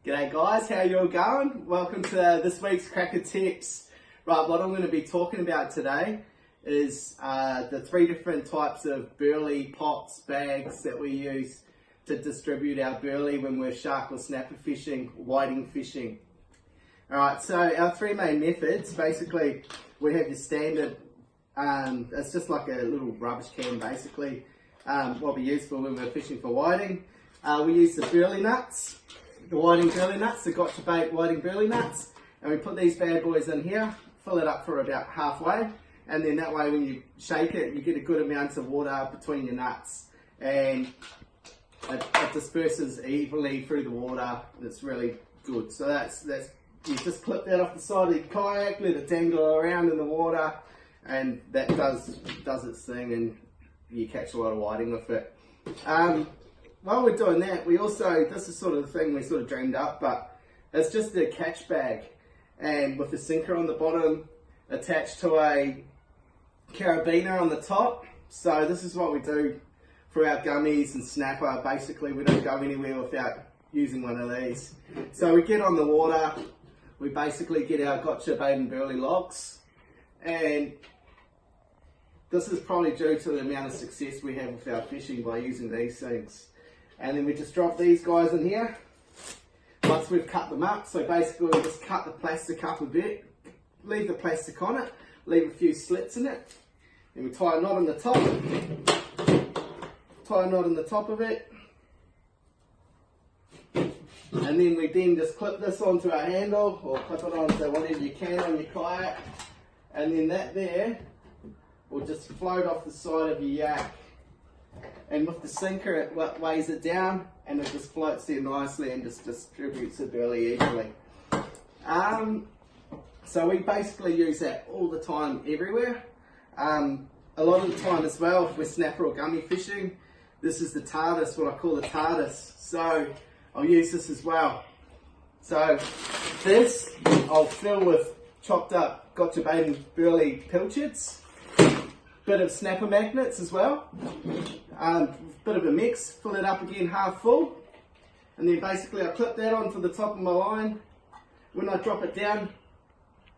G'day guys, how you all going? Welcome to this week's Cracker Tips. Right, what I'm going to be talking about today is the three different types of burley pots, bags that we use to distribute our burley when we're shark or snapper fishing, whiting fishing. Alright, so our three main methods, basically we have your standard, it's just like a little rubbish can basically, what we use for when we're fishing for whiting. We use the burley nuts. The whiting burley nuts, the gotcha bait whiting burley nuts, and we put these bad boys in here, fill it up for about halfway, and then that way when you shake it you get a good amount of water between your nuts, and it disperses evenly through the water, and it's really good. So that's you just clip that off the side of your kayak, let it dangle around in the water, and that does its thing, and you catch a lot of whiting with it. While we're doing that, we also, this is sort of the thing we sort of dreamed up, but it's just a catch bag, and with a sinker on the bottom attached to a carabiner on the top. So this is what we do for our gummies and snapper. Basically we don't go anywhere without using one of these. So we get on the water, we basically get our gotcha bait and burley logs, and this is probably due to the amount of success we have with our fishing by using these things. And then we just drop these guys in here once we've cut them up. So basically we just cut the plastic up a bit, leave the plastic on it, leave a few slits in it, and we tie a knot on the top, of it, and then we just clip this onto our handle, or clip it onto whatever you can on your kayak, and then that there will just float off the side of your yak. And with the sinker it weighs it down, and it just floats there nicely and just distributes the burley evenly. So we basically use that all the time, everywhere. A lot of the time as well, if we're snapper or gummy fishing, this is the TARDIS, what I call the TARDIS. So I'll use this as well. So this I'll fill with chopped up gotcha bait and burley pilchards, bit of snapper magnets as well, bit of a mix, fill it up again half full, and then basically I clip that onto the top of my line. When I drop it down,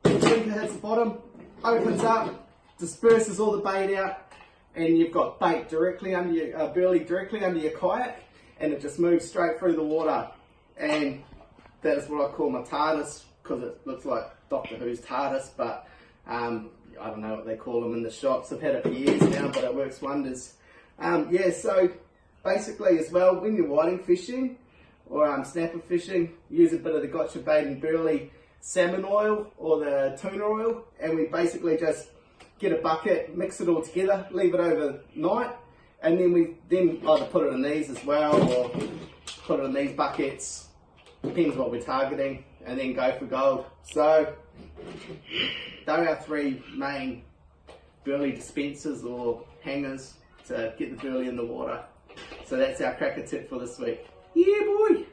the sinker hits the bottom, opens up, disperses all the bait out, and you've got bait directly under your burley directly under your kayak, and it just moves straight through the water. And that is what I call my TARDIS, because it looks like Doctor Who's TARDIS, but I don't know what they call them in the shops. I've had it for years now, but it works wonders. Yeah, so basically as well, when you're whiting fishing or snapper fishing, use a bit of the gotcha bait and burley salmon oil or the tuna oil, and we basically just get a bucket, mix it all together, leave it overnight, and then we either put it in these as well, or put it in these buckets, depends what we're targeting, and then go for gold. So they're our three main burley dispensers or hangers to get the burley in the water. So that's our cracker tip for this week. Yeah boy!